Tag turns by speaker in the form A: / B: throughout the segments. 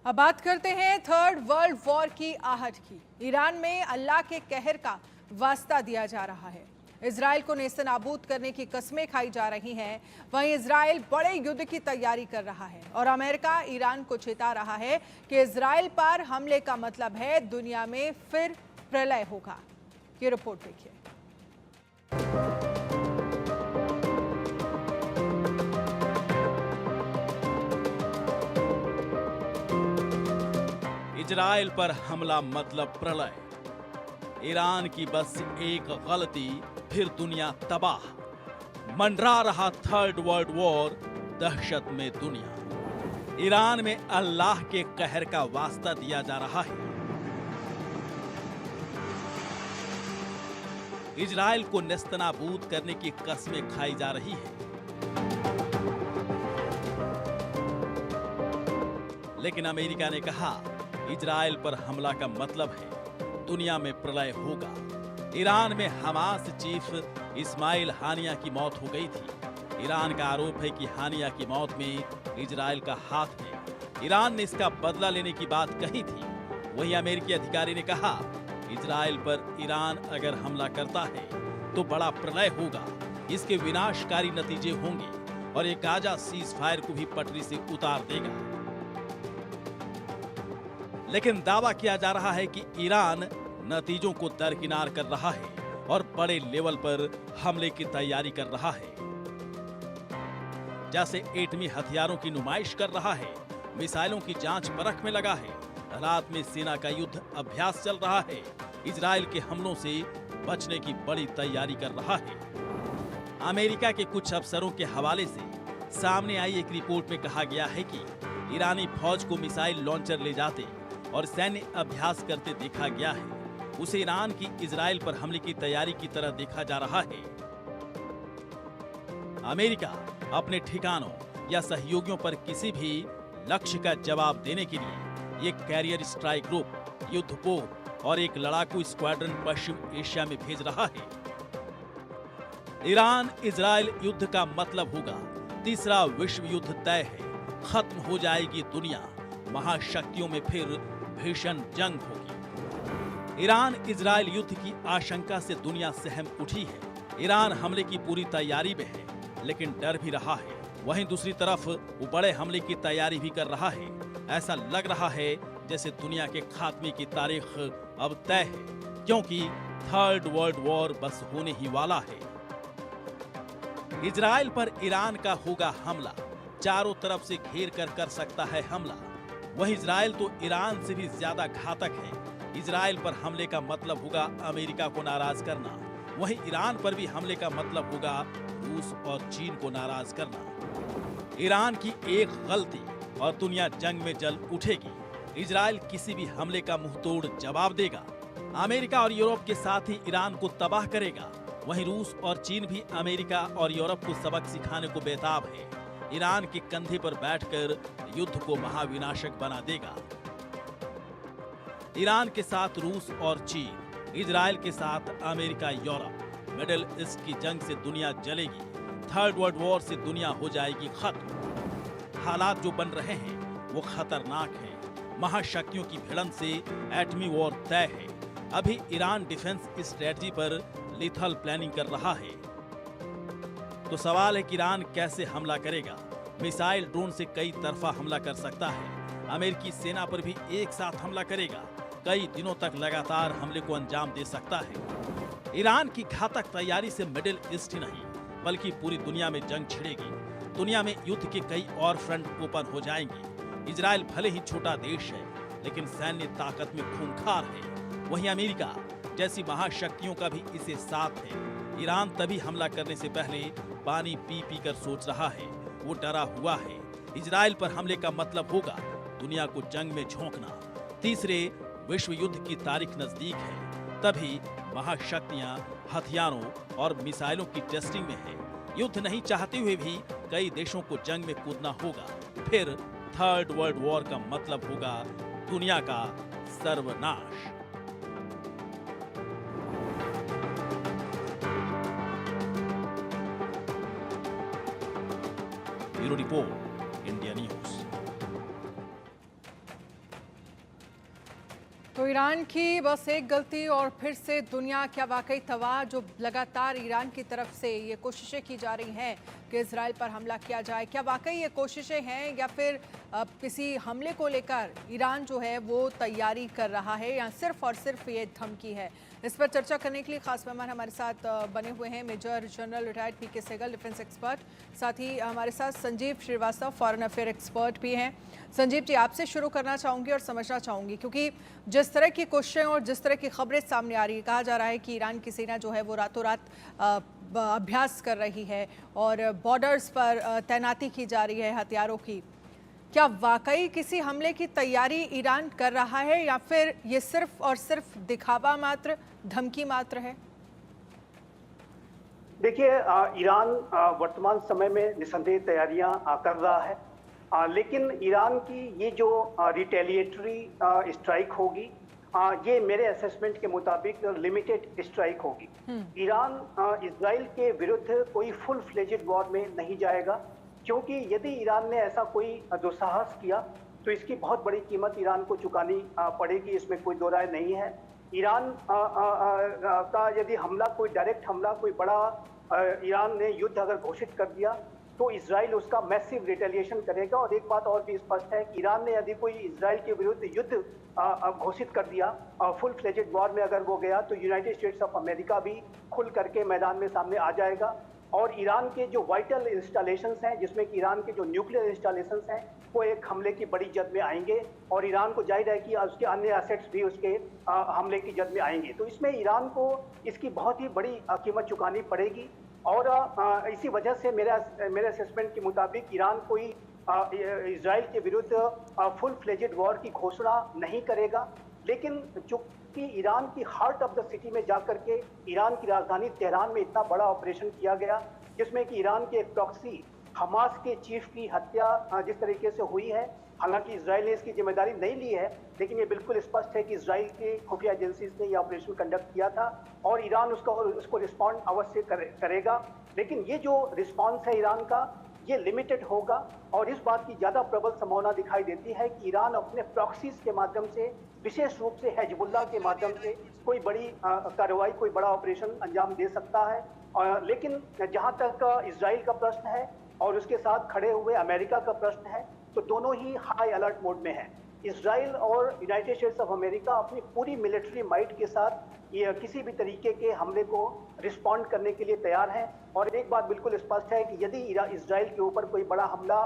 A: अब बात करते हैं थर्ड वर्ल्ड वॉर की आहट की। ईरान में अल्लाह के कहर का वास्ता दिया जा रहा है। इजराइल को नेस्तनाबूद करने की कस्में खाई जा रही हैं। वहीं इजराइल बड़े युद्ध की तैयारी कर रहा है और अमेरिका ईरान को चेता रहा है कि इजराइल पर हमले का मतलब है दुनिया में फिर प्रलय होगा। ये रिपोर्ट देखिए।
B: इजराइल पर हमला मतलब प्रलय। ईरान की बस एक गलती, फिर दुनिया तबाह। मंडरा रहा थर्ड वर्ल्ड वॉर, दहशत में दुनिया। ईरान में अल्लाह के कहर का वास्ता दिया जा रहा है। इजराइल को नेस्तनाबूद करने की कस्में खाई जा रही है। लेकिन अमेरिका ने कहा इजराइल पर हमला का मतलब है दुनिया में प्रलय होगा। ईरान में हमास चीफ इस्माइल हानिया की मौत हो गई थी। ईरान का आरोप है कि हानिया की मौत में इजराइल का हाथ है। ईरान ने इसका बदला लेने की बात कही थी। वहीं अमेरिकी अधिकारी ने कहा इजराइल पर ईरान अगर हमला करता है तो बड़ा प्रलय होगा। इसके विनाशकारी नतीजे होंगे और ये गाजा सीज फायर को भी पटरी से उतार देगा। लेकिन दावा किया जा रहा है कि ईरान नतीजों को दरकिनार कर रहा है और बड़े लेवल पर हमले की तैयारी कर रहा है। जैसे एटमी हथियारों की नुमाइश कर रहा है, मिसाइलों की जांच परख में लगा है, रात में सेना का युद्ध अभ्यास चल रहा है, इजराइल के हमलों से बचने की बड़ी तैयारी कर रहा है। अमेरिका के कुछ अफसरों के हवाले से सामने आई एक रिपोर्ट में कहा गया है कि ईरानी फौज को मिसाइल लॉन्चर ले जाते और सैन्य अभ्यास करते देखा गया है। उसे ईरान की इजराइल पर हमले की तैयारी की तरह देखा जा रहा है। अमेरिका अपने ठिकानों या सहयोगियों पर किसी भी लक्ष्य का जवाब देने के लिए एक कैरियर स्ट्राइक ग्रुप, युद्धपोत और एक लड़ाकू स्क्वाड्रन पश्चिम एशिया में भेज रहा है। ईरान इजराइल युद्ध का मतलब होगा तीसरा विश्व युद्ध तय है। खत्म हो जाएगी दुनिया। महाशक्तियों में फिर भीषण जंग होगी। ईरान इजराइल युद्ध की आशंका से दुनिया सहम उठी है। ईरान हमले की पूरी तैयारी में है, लेकिन डर भी रहा है। वहीं दूसरी तरफ वो बड़े हमले की तैयारी भी कर रहा है। ऐसा लग रहा है जैसे दुनिया के खात्मे की तारीख अब तय है, क्योंकि थर्ड वर्ल्ड वॉर बस होने ही वाला है। इजराइल पर ईरान का होगा हमला। चारों तरफ से घेर कर सकता है हमला। वहीं इजराइल तो ईरान से भी ज्यादा घातक है। इजराइल पर हमले का मतलब होगा अमेरिका को नाराज करना। वहीं ईरान पर भी हमले का मतलब होगा रूस और चीन को नाराज करना। ईरान की एक गलती और दुनिया जंग में जल उठेगी। इजराइल किसी भी हमले का मुंहतोड़ जवाब देगा। अमेरिका और यूरोप के साथ ही ईरान को तबाह करेगा। वहीं रूस और चीन भी अमेरिका और यूरोप को सबक सिखाने को बेताब है। ईरान के कंधे पर बैठकर युद्ध को महाविनाशक बना देगा। ईरान के साथ रूस और चीन, इजराइल के साथ अमेरिका, यूरोप, मिडिल ईस्ट की जंग से दुनिया जलेगी। थर्ड वर्ल्ड वॉर से दुनिया हो जाएगी खत्म। हालात जो बन रहे हैं वो खतरनाक हैं। महाशक्तियों की भिड़ंत से एटमी वॉर तय है। अभी ईरान डिफेंस स्ट्रेटजी पर लीथल प्लानिंग कर रहा है। तो सवाल है कि ईरान कैसे हमला करेगा। मिसाइल ड्रोन से कई तरफा हमला कर सकता है। अमेरिकी सेना पर भी एक साथ हमला करेगा। कई दिनों तक लगातार हमले को अंजाम दे सकता है। ईरान की घातक तैयारी से मिडिल ईस्ट ही नहीं बल्कि पूरी दुनिया में जंग छिड़ेगी। दुनिया में युद्ध के कई और फ्रंट ओपन हो जाएंगे। इजराइल भले ही छोटा देश है, लेकिन सैन्य ताकत में खूंखार है। वहीं अमेरिका जैसी महाशक्तियों का भी इसे साथ है। ईरान तभी हमला करने से पहले पानी पी पी कर सोच रहा है। वो डरा हुआ है। इजराइल पर हमले का मतलब होगा दुनिया को जंग में झोंकना। तीसरे विश्व युद्ध की तारीख नजदीक है। तभी महाशक्तियां हथियारों और मिसाइलों की टेस्टिंग में है। युद्ध नहीं चाहते हुए भी कई देशों को जंग में कूदना होगा। फिर थर्ड वर्ल्ड वॉर का मतलब होगा दुनिया का सर्वनाश। Bureau report, India news.
A: तो ईरान की बस एक गलती और फिर से दुनिया क्या वाकई तबाह, जो लगातार ईरान की तरफ से ये कोशिशें की जा रही हैं कि इजराइल पर हमला किया जाए, क्या वाकई ये कोशिशें हैं या फिर किसी हमले को लेकर ईरान जो है वो तैयारी कर रहा है या सिर्फ और सिर्फ ये धमकी है? इस पर चर्चा करने के लिए खास मेहमान हमारे साथ बने हुए हैं major general retired PK Sahgal, defence expert, साथ ही हमारे साथ Sanjeev Srivastava, foreign affair expert भी हैं। संजीव जी, आपसे शुरू करना चाहूँगी और समझना चाहूँगी, क्योंकि जिस तरह की कोशिशें और जिस तरह की खबरें सामने आ रही है, कहा जा रहा है कि ईरान की सेना जो है वो रातों रात अभ्यास कर रही है और बॉर्डर्स पर तैनाती की जा रही है हथियारों की। क्या वाकई किसी हमले की तैयारी ईरान कर रहा है या फिर ये सिर्फ और सिर्फ दिखावा मात्र, धमकी मात्र है?
C: देखिए, ईरान वर्तमान समय में निस्संदेह तैयारियां कर रहा है, लेकिन ईरान की ये जो रिटेलिएटरी स्ट्राइक होगी, ये मेरे असेसमेंट के मुताबिक लिमिटेड स्ट्राइक होगी। ईरान इजराइल के विरुद्ध कोई फुल फ्लेजेड वॉर में नहीं जाएगा, क्योंकि यदि ईरान ने ऐसा कोई दुस्साहस किया तो इसकी बहुत बड़ी कीमत ईरान को चुकानी पड़ेगी, इसमें कोई दो राय नहीं है। ईरान का यदि हमला, कोई डायरेक्ट हमला, कोई बड़ा ईरान ने युद्ध अगर घोषित कर दिया तो इजराइल उसका मैसिव रिटेलिएशन करेगा। और एक बात और भी स्पष्ट है कि ईरान ने यदि कोई इजराइल के विरुद्ध युद्ध घोषित कर दिया, फुल फ्लेजेड वॉर में अगर वो गया, तो यूनाइटेड स्टेट्स ऑफ अमेरिका भी खुल करके मैदान में सामने आ जाएगा। और ईरान के जो वाइटल इंस्टॉलेशंस हैं, जिसमें कि ईरान के जो न्यूक्लियर इंस्टॉलेशंस हैं, वो एक हमले की बड़ी जद में आएंगे और ईरान को जाहिर है कि उसके अन्य एसेट्स भी उसके हमले की जद में आएंगे। तो इसमें ईरान को इसकी बहुत ही बड़ी कीमत चुकानी पड़ेगी। और इसी वजह से मेरे असेसमेंट के मुताबिक ईरान कोई इजराइल के विरुद्ध फुल फ्लेजेड वॉर की घोषणा नहीं करेगा, लेकिन जो कि ईरान की हार्ट ऑफ द सिटी में जाकर के ईरान की राजधानी तेहरान में इतना बड़ा ऑपरेशन किया गया, जिसमें कि ईरान के एक प्रॉक्सी हमास के चीफ की हत्या जिस तरीके से हुई है, हालांकि इजराइल ने इसकी जिम्मेदारी नहीं ली है, लेकिन ये बिल्कुल स्पष्ट है कि इजराइल के खुफिया एजेंसीज ने यह ऑपरेशन कंडक्ट किया था और ईरान उसको रिस्पॉन्ड अवश्य करेगा। लेकिन ये जो रिस्पॉन्स है ईरान का, ये लिमिटेड होगा और इस बात की ज़्यादा प्रबल संभावना दिखाई देती है कि ईरान अपने प्रॉक्सीज के माध्यम से, विशेष रूप से हिजबुल्लाह के माध्यम से कोई बड़ी कार्रवाई, कोई बड़ा ऑपरेशन अंजाम दे सकता है। लेकिन जहाँ तक इजराइल का प्रश्न है और उसके साथ खड़े हुए अमेरिका का प्रश्न है, तो दोनों ही हाई अलर्ट मोड में हैं। इजराइल और यूनाइटेड स्टेट्स ऑफ अमेरिका अपनी पूरी मिलिट्री माइट के साथ ये किसी भी तरीके के हमले को रिस्पॉन्ड करने के लिए तैयार हैं। और एक बात बिल्कुल स्पष्ट है कि यदि इजराइल के ऊपर कोई बड़ा हमला,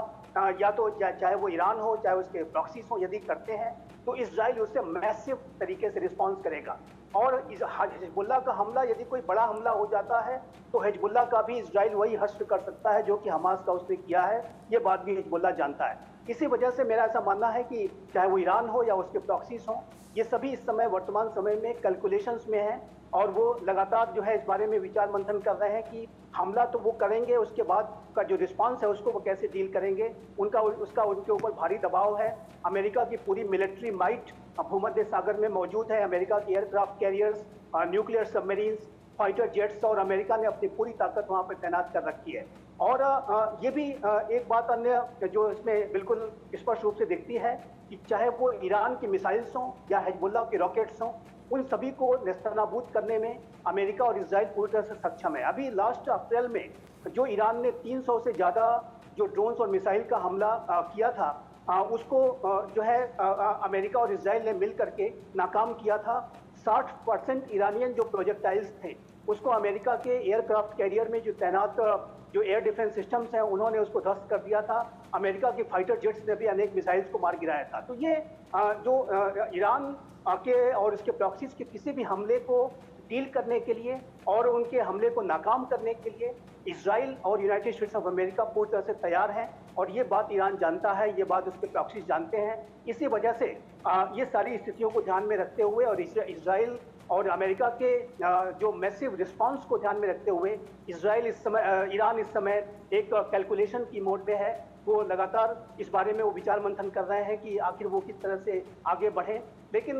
C: या तो चाहे वो ईरान हो, चाहे उसके प्रॉक्सीज हो, यदि करते हैं तो इजराइल उससे मैसिव तरीके से रिस्पॉन्स करेगा। और हिजबुल्लाह का हमला, यदि कोई बड़ा हमला हो जाता है तो हिजबुल्लाह का भी इजराइल वही हश्र कर सकता है जो कि हमास का उसने किया है। ये बात भी हिजबुल्लाह जानता है। इसी वजह से मेरा ऐसा मानना है कि चाहे वो ईरान हो या उसके प्रॉक्सीज हों, ये सभी इस समय वर्तमान समय में कैलकुलेशंस में हैं और वो लगातार जो है इस बारे में विचार मंथन कर रहे हैं कि हमला तो वो करेंगे, उसके बाद का जो रिस्पांस है उसको वो कैसे डील करेंगे। उसका उनके ऊपर भारी दबाव है। अमेरिका की पूरी मिलिट्री माइट भूमध्य सागर में मौजूद है। अमेरिका के aircraft carriers, nuclear submarines, fighter jets और अमेरिका ने अपनी पूरी ताकत वहाँ पर तैनात कर रखी है। और ये भी एक बात अन्य जो इसमें बिल्कुल स्पष्ट रूप से दिखती है कि चाहे वो ईरान की मिसाइल्स हों या हिजबुल्लाह के रॉकेट्स हों, उन सभी को नेस्तनाबूद करने में अमेरिका और इजराइल पूरी तरह से सक्षम है। अभी लास्ट अप्रैल में जो ईरान ने 300 से ज़्यादा जो ड्रोन्स और मिसाइल का हमला किया था, उसको जो है अमेरिका और इजराइल ने मिल करके नाकाम किया था। 60% ईरानियन जो प्रोजेक्टाइल्स थे उसको अमेरिका के एयरक्राफ्ट कैरियर में जो तैनात जो एयर डिफेंस सिस्टम्स हैं उन्होंने उसको ध्वस्त कर दिया था। अमेरिका की फाइटर जेट्स ने भी अनेक मिसाइल्स को मार गिराया था। तो ये जो ईरान के और उसके प्रॉक्सीज के किसी भी हमले को डील करने के लिए और उनके हमले को नाकाम करने के लिए इजराइल और यूनाइटेड स्टेट्स ऑफ अमेरिका पूरी तरह से तैयार हैं। और ये बात ईरान जानता है, ये बात उसके प्रॉक्सीज जानते हैं। इसी वजह से ये सारी स्थितियों को ध्यान में रखते हुए और इजराइल और अमेरिका के जो मैसिव रिस्पांस को ध्यान में रखते हुए ईरान इस समय एक कैलकुलेशन की मोड में है वो लगातार इस बारे में वो विचार मंथन कर रहे हैं कि आखिर वो किस तरह से आगे बढ़े। लेकिन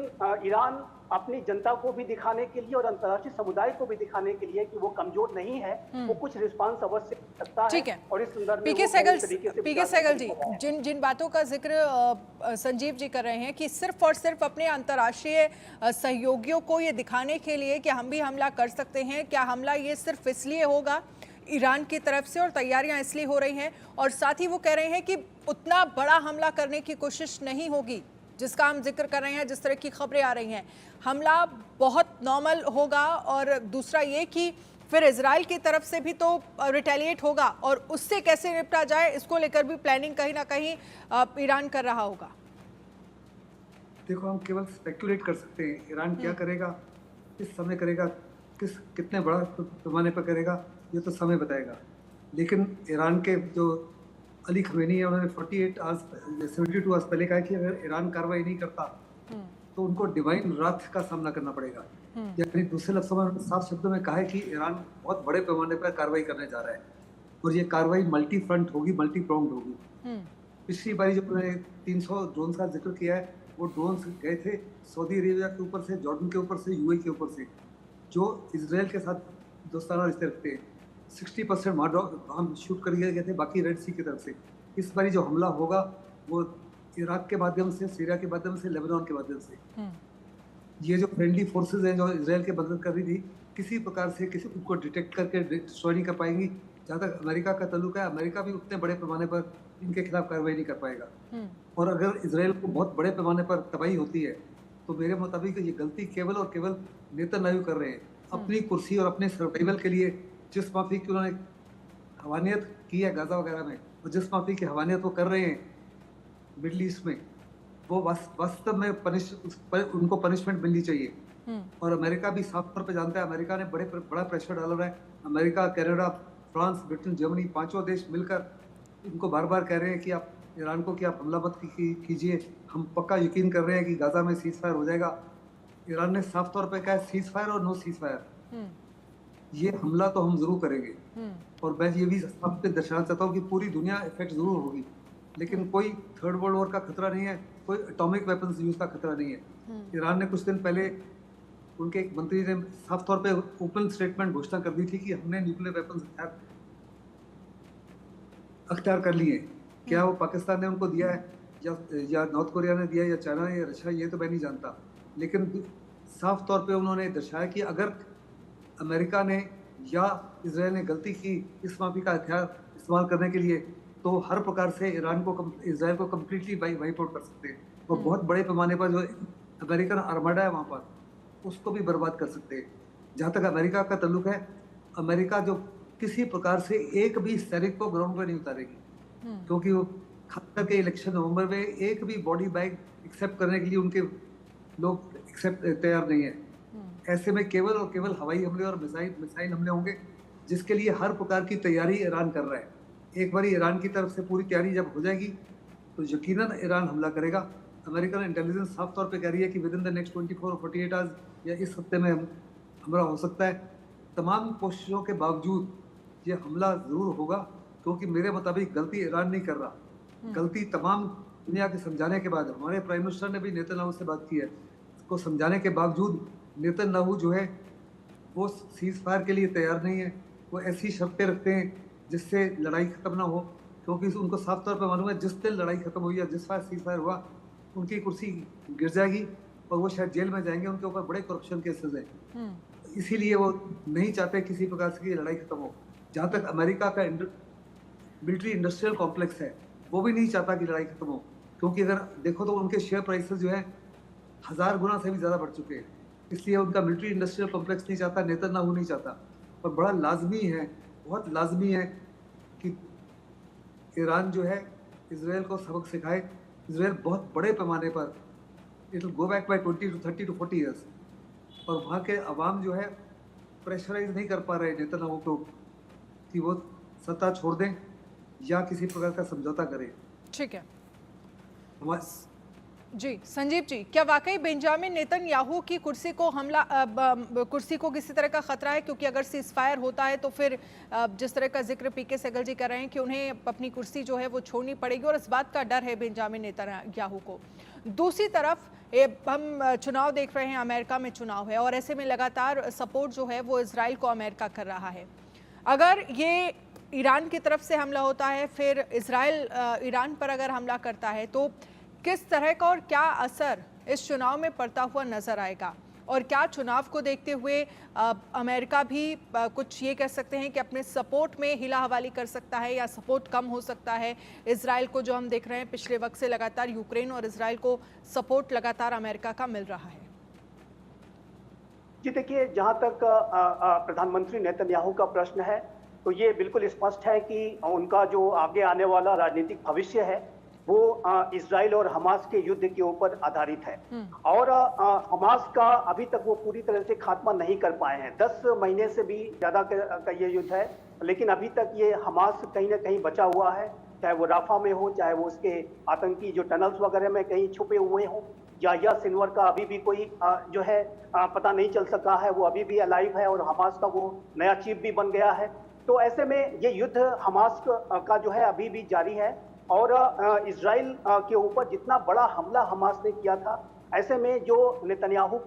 C: ईरान अपनी जनता को भी दिखाने के लिए और अंतर्राष्ट्रीय समुदाय को भी दिखाने के लिए कि वो कमजोर नहीं है, वो कुछ रिस्पांस अवश्य सकता
A: ठीक
C: है।
A: है।
C: और इस संदर्भ में
A: पीके
C: वो
A: सहगल
C: पूरी तरीके से
A: पीके सहगल जी, जिन बातों का जिक्र संजीव जी कर रहे हैं कि सिर्फ और सिर्फ अपने अंतर्राष्ट्रीय सहयोगियों को ये दिखाने के लिए कि हम भी हमला कर सकते हैं, क्या हमला ये सिर्फ इसलिए होगा ईरान की तरफ से और तैयारियां इसलिए हो रही हैं, और साथ ही वो कह रहे हैं कि उतना बड़ा हमला करने की कोशिश नहीं होगी जिसका हम जिक्र कर रहे हैं, जिस तरह की खबरें आ रही हैं, हमला बहुत नॉर्मल होगा, और दूसरा ये कि फिर इजराइल की तरफ से भी तो रिटेलिएट होगा और उससे कैसे निपटा जाए इसको लेकर भी प्लानिंग कहीं ना कहीं ईरान कर रहा होगा।
D: देखो, हम केवल स्पेकुलेट कर सकते हैं ईरान क्या करेगा, किस समय करेगा, कितने बड़ा पैमाने पर करेगा, ये तो समय बताएगा। लेकिन ईरान के जो अली खमेनी है, उन्होंने 72 आवर्स पहले कहा कि अगर ईरान कार्रवाई नहीं करता तो उनको डिवाइन राथ का सामना करना पड़ेगा। यानी दूसरे लफ्ज़ों में साफ शब्दों में कहा है कि ईरान बहुत बड़े पैमाने पर कार्रवाई करने जा रहा है और ये कार्रवाई मल्टी फ्रंट होगी, मल्टी प्रोंग्ड होगी। पिछली बारी जो उन्होंने 300 ड्रोन का जिक्र किया है, वो ड्रोन गए थे सऊदी अरेबिया के ऊपर से, जॉर्डन के ऊपर से, यूएई के ऊपर से, जो इजराइल के साथ दोस्ताना रिश्ते रखते हैं। 60% हम शूट कर गए थे, बाकी रेड सी की तरफ से। इस बारी जो हमला होगा वो इराक के माध्यम से, सीरिया के माध्यम से, लेबनान के माध्यम से। ये जो फ्रेंडली फोर्सेज हैं जो इजराइल की मदद कर रही थी, किसी प्रकार से किसी को डिटेक्ट करके डिस्ट्रॉय नहीं कर पाएंगी। जहाँ तक अमेरिका का ताल्लुक है, अमेरिका भी उतने बड़े पैमाने पर इनके खिलाफ कार्रवाई नहीं कर पाएगा। और अगर इजराइल को बहुत बड़े पैमाने पर तबाही होती है तो मेरे मुताबिक ये गलती केवल और केवल नेतन्याहू कर रहे हैं अपनी कुर्सी और अपने सर्वाइवल के लिए। जिस माफी की उन्होंने हवानियत की है गाजा वगैरह में, और जिस माफी की हवानियत वो कर रहे हैं मिडल ईस्ट में, वो वास्तव में उनको पनिशमेंट मिलनी चाहिए। और अमेरिका भी साफ तौर पे जानता है, अमेरिका ने बड़ा प्रेशर डाला है। America, Canada, France, Britain, Germany, पांचों देश मिलकर इनको बार बार कह रहे हैं कि आप ईरान को कि आप हमला मत कीजिए, हम पक्का यकीन कर रहे हैं कि गाजा में सीज फायर हो जाएगा। ईरान ने साफ तौर पे कहा है सीज फायर और नो सीज फायर, ये हमला तो हम जरूर करेंगे। और मैं ये भी साफ दर्शाना चाहता हूँ कि पूरी दुनिया इफेक्ट जरूर होगी, लेकिन कोई थर्ड वर्ल्ड वॉर का खतरा नहीं है, कोई एटॉमिक वेपन्स यूज का खतरा नहीं है। ईरान ने कुछ दिन पहले उनके एक मंत्री ने साफ तौर पे ओपन स्टेटमेंट घोषणा कर दी थी कि हमने न्यूक्लियर वेपन्स अख्तियार कर लिए। क्या वो पाकिस्तान ने उनको दिया है या नॉर्थ कोरिया ने दिया या चाइना या रशिया, ये तो मैं नहीं जानता, लेकिन साफ तौर पे उन्होंने दर्शाया कि अगर अमेरिका ने या इजराइल ने गलती की इस माफी का हथियार इस्तेमाल करने के लिए, तो हर प्रकार से इजराइल को कम्प्लीटली वाइप आउट कर सकते हैं। और बहुत बड़े पैमाने पर जो अमेरिकन आर्माडा है वहाँ पर, उसको भी बर्बाद कर सकते हैं। जहाँ तक अमेरिका का ताल्लुक है, अमेरिका जो किसी प्रकार से एक भी सैनिक को ग्राउंड पर नहीं उतारेगी, क्योंकि वो खास करके इलेक्शन नवंबर में एक भी बॉडी बैग एक्सेप्ट करने के लिए उनके लोग तैयार नहीं है। ऐसे में केवल और केवल हवाई हमले और मिसाइल हमले होंगे, जिसके लिए हर प्रकार की तैयारी ईरान कर रहा है। एक बार ईरान की तरफ से पूरी तैयारी जब हो जाएगी तो यकीनन ईरान हमला करेगा। अमेरिकन इंटेलिजेंस साफ तौर पे कह रही है कि विद इन द नेक्स्ट 24 और 48 आवर्स या इस हफ्ते में हमला हो सकता है। तमाम कोशिशों के बावजूद ये हमला ज़रूर होगा, क्योंकि मेरे मुताबिक गलती ईरान नहीं कर रहा, गलती तमाम दुनिया के समझाने के बाद, हमारे प्राइम मिनिस्टर ने भी नेतन्याहू से बात की है, उसको समझाने के बावजूद नेतन्याहू जो है वो सीज फायर के लिए तैयार नहीं है। वो ऐसी शर्तें रखते हैं जिससे लड़ाई ख़त्म ना हो, क्योंकि उनको साफ तौर पर मालूम है जिस दिन लड़ाई ख़त्म हुई या जिस सीज फायर हुआ उनकी कुर्सी गिर जाएगी और वो शायद जेल में जाएंगे, उनके ऊपर बड़े करप्शन केसेस हैं। इसीलिए वो नहीं चाहते किसी प्रकार से कि लड़ाई ख़त्म हो। जहाँ तक अमेरिका का मिलिट्री इंडस्ट्रियल कॉम्प्लेक्स है, वो भी नहीं चाहता कि लड़ाई ख़त्म हो, क्योंकि अगर देखो तो उनके शेयर प्राइसेस जो है 1000 गुना से भी ज़्यादा बढ़ चुके हैं। इसलिए उनका मिलिट्री इंडस्ट्रियल कॉम्प्लेक्स नहीं चाहता, नेतन्याहू नहीं चाहता। और बड़ा लाजमी है, बहुत लाजमी है कि ईरान जो है इजराइल को सबक सिखाए। इजराइल बहुत बड़े पैमाने पर it will go back by 20 to 30 to 40 years, और वहाँ के अवाम जो है प्रेशराइज नहीं कर पा रहे नेतन्याहू को कि वो सत्ता छोड़ दें या किसी प्रकार का समझौता करें।
A: ठीक है। जी संजीव जी, क्या वाकई बेंजामिन नेतन्याहू की कुर्सी को कुर्सी को किसी तरह का खतरा है? क्योंकि अगर सीज फायर होता है तो फिर जिस तरह का जिक्र पीके सहगल जी कर रहे हैं कि उन्हें अपनी कुर्सी जो है वो छोड़नी पड़ेगी और इस बात का डर है बेंजामिन नेतन्याहू को। दूसरी तरफ हम चुनाव देख रहे हैं, अमेरिका में चुनाव है और ऐसे में लगातार सपोर्ट जो है वो इजराइल को अमेरिका कर रहा है। अगर ये ईरान की तरफ से हमला होता है, फिर इजराइल ईरान पर अगर हमला करता है, तो किस तरह का और क्या असर इस चुनाव में पड़ता हुआ नजर आएगा? और क्या चुनाव को देखते हुए अमेरिका भी कुछ ये कह सकते हैं कि अपने सपोर्ट में हिला हवाली कर सकता है या सपोर्ट कम हो सकता है इजराइल को? जो हम देख रहे हैं पिछले वक्त से लगातार यूक्रेन और इजराइल को सपोर्ट लगातार अमेरिका का मिल रहा है।
C: जी देखिए, जहां तक प्रधानमंत्री नेतन्याहू का प्रश्न है तो ये बिल्कुल स्पष्ट है कि उनका जो आगे आने वाला राजनीतिक भविष्य है वो इजराइल और हमास के युद्ध के ऊपर आधारित है। और हमास का अभी तक वो पूरी तरह से खात्मा नहीं कर पाए हैं। 10 महीने से भी ज्यादा का ये युद्ध है, लेकिन अभी तक ये हमास कहीं ना कहीं बचा हुआ है, चाहे वो राफा में हो, चाहे वो उसके आतंकी जो टनल्स वगैरह में कहीं छुपे हुए हों। याह्या सिनवर का अभी भी कोई जो है पता नहीं चल सका है, वो अभी भी अलाइव है और हमास का वो नया चीफ भी बन गया है। तो ऐसे में ये युद्ध हमास का जो है अभी भी जारी है और इजराइल के ऊपर जितना बड़ा हमला हमास ने किया था, ऐसे में जो नेतन्याहू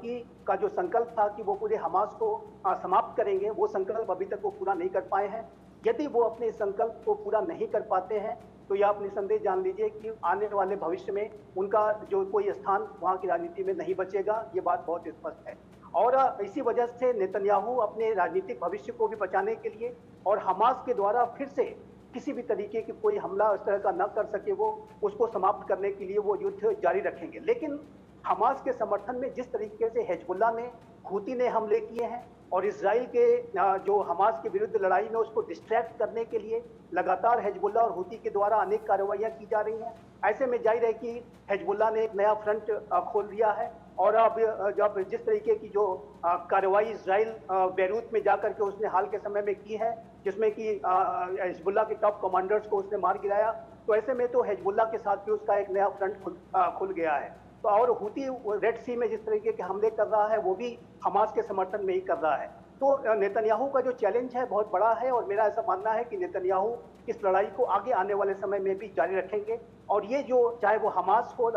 C: का जो संकल्प था कि वो पूरे हमास को समाप्त करेंगे, वो संकल्प अभी तक वो पूरा नहीं कर पाए हैं। यदि वो अपने संकल्प को पूरा नहीं कर पाते हैं तो यह आप निसंदेह जान लीजिए कि आने वाले भविष्य में उनका जो कोई स्थान वहां की राजनीति में नहीं बचेगा। ये बात बहुत स्पष्ट है और इसी वजह से नेतन्याहू अपने राजनीतिक भविष्य को भी बचाने के लिए और हमास के द्वारा फिर से किसी भी तरीके की कोई हमला इस तरह का न कर सके, वो उसको समाप्त करने के लिए वो युद्ध जारी रखेंगे। लेकिन हमास के समर्थन में जिस तरीके से हिजबुल्लाह ने, हूती ने हमले किए हैं और इजराइल के जो हमास के विरुद्ध लड़ाई में उसको डिस्ट्रैक्ट करने के लिए लगातार हिजबुल्लाह और हूती के द्वारा अनेक कार्रवाइयां की जा रही हैं। ऐसे में जाहिर है कि हिजबुल्लाह ने एक नया फ्रंट खोल दिया है और अब जब जिस तरीके की जो कार्रवाई इजराइल बैरूत में जाकर के उसने हाल के समय में की है, जिसमें कि हिजबुल्लाह के टॉप कमांडर्स को उसने मार गिराया, तो ऐसे में तो हिजबुल्लाह के साथ भी उसका एक नया फ्रंट खुल गया है। तो और हूती रेड सी में जिस तरीके के हमले कर रहा है वो भी हमास के समर्थन में ही कर रहा है। तो नेतन्याहू का जो चैलेंज है बहुत बड़ा है और मेरा ऐसा मानना है कि नेतन्याहू इस लड़ाई को आगे आने वाले समय में भी जारी रखेंगे और ये जो चाहे वो हमास हो,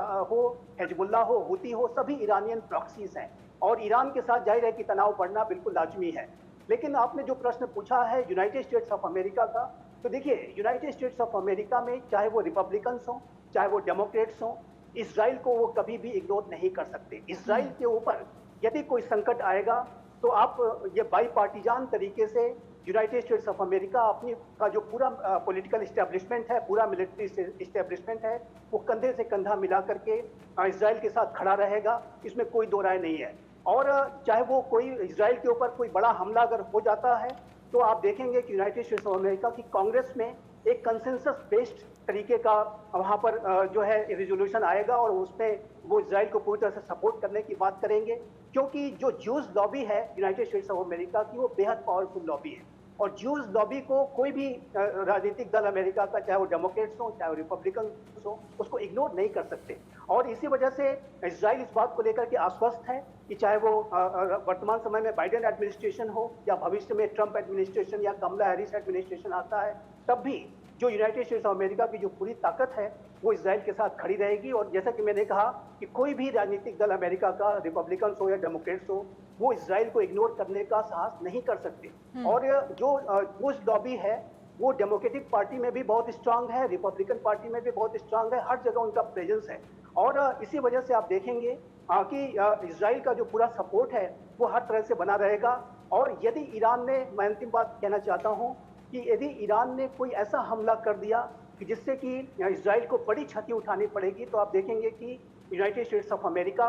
C: हिजबुल्लाह हो, हूती हो, सभी ईरानियन प्रॉक्सीज हैं और ईरान के साथ जाहिर है कि तनाव बढ़ना बिल्कुल लाजमी है। लेकिन आपने जो प्रश्न पूछा है यूनाइटेड स्टेट्स ऑफ अमेरिका का, तो देखिए यूनाइटेड स्टेट्स ऑफ अमेरिका में चाहे वो रिपब्लिकन्स हों, चाहे वो डेमोक्रेट्स हों, इजराइल को वो कभी भी इग्नोर नहीं कर सकते। इजराइल के ऊपर यदि कोई संकट आएगा तो आप ये बाई पार्टीजान तरीके से यूनाइटेड स्टेट्स ऑफ अमेरिका अपनी का जो पूरा पॉलिटिकल इस्टेब्लिशमेंट है, पूरा मिलिट्री इस्टेब्लिशमेंट है, वो कंधे से कंधा मिला करके इजराइल के साथ खड़ा रहेगा, इसमें कोई दो राय नहीं है। और चाहे वो कोई इजराइल के ऊपर कोई बड़ा हमला अगर हो जाता है तो आप देखेंगे कि यूनाइटेड स्टेट्स ऑफ अमेरिका की कांग्रेस में एक कंसेंसस बेस्ड तरीके का वहां पर जो है रिजोल्यूशन आएगा और उसमें वो इजराइल को पूरी तरह से सपोर्ट करने की बात करेंगे, क्योंकि जो ज्यूज लॉबी है यूनाइटेड स्टेट्स ऑफ अमेरिका की वो बेहद पावरफुल लॉबी है और ज्यूज लॉबी को कोई भी राजनीतिक दल अमेरिका का, चाहे वो डेमोक्रेट्स हो चाहे वो रिपब्लिकन हो, उसको इग्नोर नहीं कर सकते। और इसी वजह से इजराइल इस बात को लेकर के आश्वस्त है कि चाहे वो वर्तमान समय में बाइडेन एडमिनिस्ट्रेशन हो या भविष्य में ट्रंप एडमिनिस्ट्रेशन या कमला हैरिस एडमिनिस्ट्रेशन आता है, तब भी जो यूनाइटेड स्टेट्स ऑफ अमेरिका की जो पूरी ताकत है वो इजराइल के साथ खड़ी रहेगी। और जैसा कि मैंने कहा कि कोई भी राजनीतिक दल अमेरिका का, रिपब्लिकन हो या डेमोक्रेट्स हो, वो इजराइल को इग्नोर करने का साहस नहीं कर सकते। और जो लॉबी है वो डेमोक्रेटिक पार्टी में भी बहुत स्ट्रांग है, रिपब्लिकन पार्टी में भी बहुत स्ट्रांग है, हर जगह उनका प्रेजेंस है। और इसी वजह से आप देखेंगे कि इजराइल का जो पूरा सपोर्ट है वो हर तरह से बना रहेगा। और यदि ईरान ने, मैं अंतिम बात कहना चाहता हूँ कि यदि ईरान ने कोई ऐसा हमला कर दिया कि जिससे कि इजराइल को बड़ी क्षति उठानी पड़ेगी, तो आप देखेंगे कि United states of America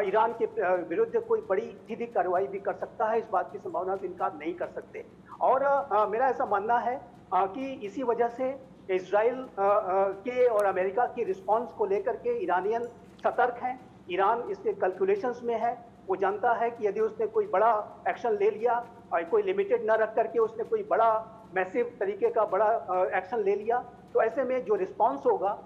C: Iran के विरुद्ध कोई बड़ी सीधी कार्रवाई भी कर सकता है। इस बात की संभावना से इनकार नहीं कर सकते। और मेरा ऐसा मानना है कि इसी वजह से इजराइल के और अमेरिका की रिस्पॉन्स को लेकर के ईरानियन सतर्क हैं। ईरान इसके कैलकुलेशंस में है, वो जानता है कि यदि उसने कोई बड़ा एक्शन ले लिया और कोई लिमिटेड न रख करके उसने कोई बड़ा मैसिव तरीके का बड़ा एक्शन ले लिया, तो ऐसे में जो रिस्पांस होगा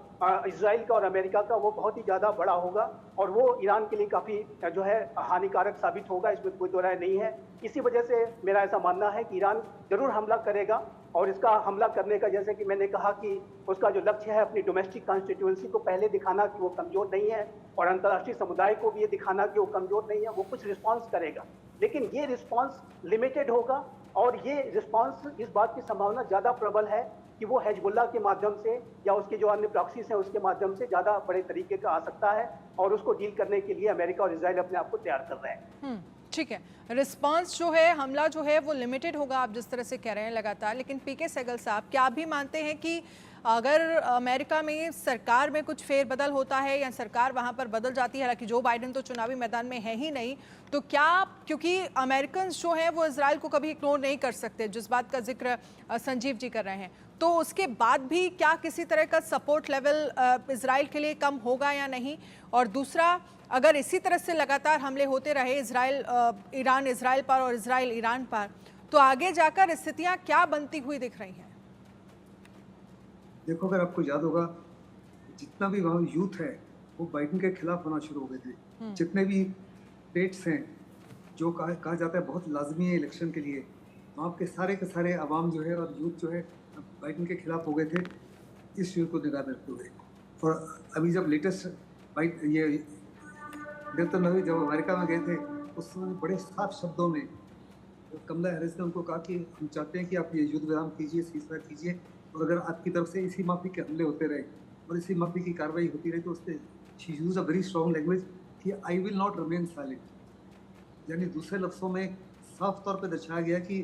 C: इजराइल का और अमेरिका का वो बहुत ही ज़्यादा बड़ा होगा और वो ईरान के लिए काफ़ी जो है हानिकारक साबित होगा, इसमें कोई दो राय नहीं है। इसी वजह से मेरा ऐसा मानना है कि ईरान जरूर हमला करेगा और इसका हमला करने का, जैसे कि मैंने कहा कि उसका जो लक्ष्य है अपनी डोमेस्टिक कॉन्स्टिट्यूएंसी को पहले दिखाना कि वो कमज़ोर नहीं है और अंतर्राष्ट्रीय समुदाय को भी ये दिखाना कि वो कमज़ोर नहीं है। वो कुछ रिस्पॉन्स करेगा, लेकिन ये रिस्पॉन्स लिमिटेड होगा और ये रिस्पॉन्स इस बात की संभावना ज़्यादा प्रबल है कि वो हिजबुल्ला के माध्यम से या उसके जो अन्य प्रॉक्सीज हैं उसके माध्यम से ज़्यादा बड़े तरीके का आ सकता है और उसको डील करने के लिए अमेरिका और इजराइल अपने आप को तैयार कर रहे हैं।
A: ठीक है, रिस्पांस जो है, हमला जो है वो लिमिटेड होगा, आप जिस तरह से कह रहे हैं लगातार। लेकिन पीके सहगल साहब, क्या आप भी मानते हैं कि अगर अमेरिका में सरकार में कुछ फेरबदल होता है या सरकार वहां पर बदल जाती है, हालांकि जो बाइडेन तो चुनावी मैदान में है ही नहीं, तो क्या, क्योंकि अमेरिकन जो हैं वो इजराइल को कभी इग्नोर नहीं कर सकते, जिस बात का जिक्र संजीव जी कर रहे हैं, तो उसके बाद भी क्या किसी तरह का सपोर्ट लेवल इजराइल के लिए कम होगा या नहीं? और दूसरा, अगर इसी तरह से लगातार हमले होते रहे ईरान इजराइल पर और इजराइल ईरान पर, तो आगे जाकर स्थितियां क्या बनती हुई दिख रही हैं?
D: देखो, अगर आपको याद होगा, जितना भी वहाँ यूथ है वो बाइडेन के खिलाफ होना शुरू हो गए थे। जितने भी स्टेट्स हैं जो कहा जाता है बहुत लाजमी है इलेक्शन के लिए, वहाँ के सारे अवाम जो है और यूथ जो है बाइडेन के खिलाफ हो गए थे इस इशू को निगाह में रखते हुए। और अभी जब लेटेस्ट ये नेतन्याहू जब अमेरिका में गए थे, उस समय बड़े साफ शब्दों में कमला हैरिस ने उनको कहा कि हम चाहते हैं कि आप ये युद्ध विराम कीजिए, सीजफायर कीजिए, और अगर आपकी तरफ से इसी माफी के हमले होते रहे और इसी माफी की कार्रवाई होती रही तो उसने she use a very strong language कि I will not remain silent. यानी दूसरे लफ्ज़ों में साफ तौर पे दर्शाया गया कि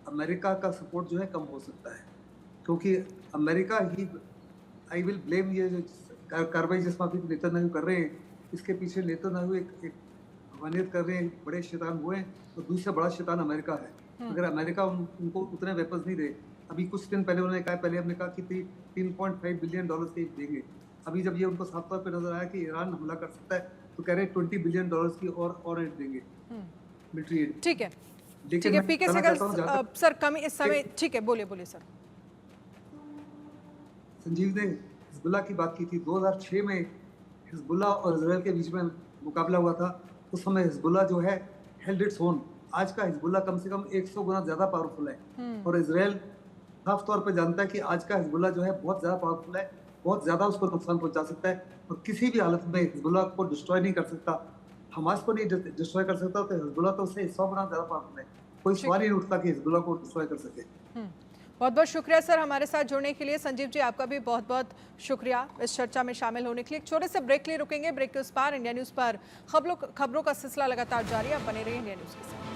D: अमेरिका का सपोर्ट जो है कम हो सकता है, क्योंकि America he I will blame ये जो कार्रवाई जिस माफी नेतन्याहू कर रहे हैं, इसके पीछे नेतन्याहू एक हवानियत कर रहे हैं, बड़े शैतान हुए हैं, और दूसरा बड़ा शैतान अमेरिका है। अगर अमेरिका उनको उतने वेपन्स नहीं दे, अभी कुछ दिन पहले उन्होंने कहा, पहले हमने कहा कि $3.5 बिलियन के देंगे, अभी जब ये उनको साफ तौर पे नजर आया कि ईरान हमला कर सकता है तो कह रहे हैं $20 बिलियन की और एड देंगे मिलिट्री एड।
A: ठीक है, ठीक है पीके सहगल सर, कमी इस समय, ठीक है, बोलिए सर।
D: संजीव ने हिजबुल्ला की बात की थी। 2006 में हिजबुल्ला और इजराइल के बीच में मुकाबला हुआ था, उस समय हिजबुल्ला जो है हेल्ड इट्स ओन। आज का हिजबुल्ला कम से कम 100 गुना ज्यादा पावरफुल है और इजराइल साफ तौर पे जानता है कि आज का हिजबुल्ला जो है बहुत ज्यादा पावरफुल है, बहुत ज्यादा उसको नुकसान पहुंचा सकता है और किसी भी हालत में हिजबुल्ला को डिस्ट्रॉय नहीं कर सकता। हमास को नहीं डिस्ट्रॉय कर सकता, तो हिजबुल्ला तो उससे 100 गुना ज्यादा पावरफुल है। कोई सवाल ही नहीं उठता कि हिजबुल्ला को डिस्ट्रॉय कर सके।
A: बहुत बहुत शुक्रिया सर हमारे साथ जुड़ने के लिए। संजीव जी, आपका भी बहुत बहुत शुक्रिया इस चर्चा में शामिल होने के लिए। एक छोटे से ब्रेक लिए रुकेंगे, ब्रेक के उस पार इंडिया न्यूज़ पर खबरों का सिलसिला लगातार जारी है, आप बने रहिए इंडिया न्यूज़ के साथ।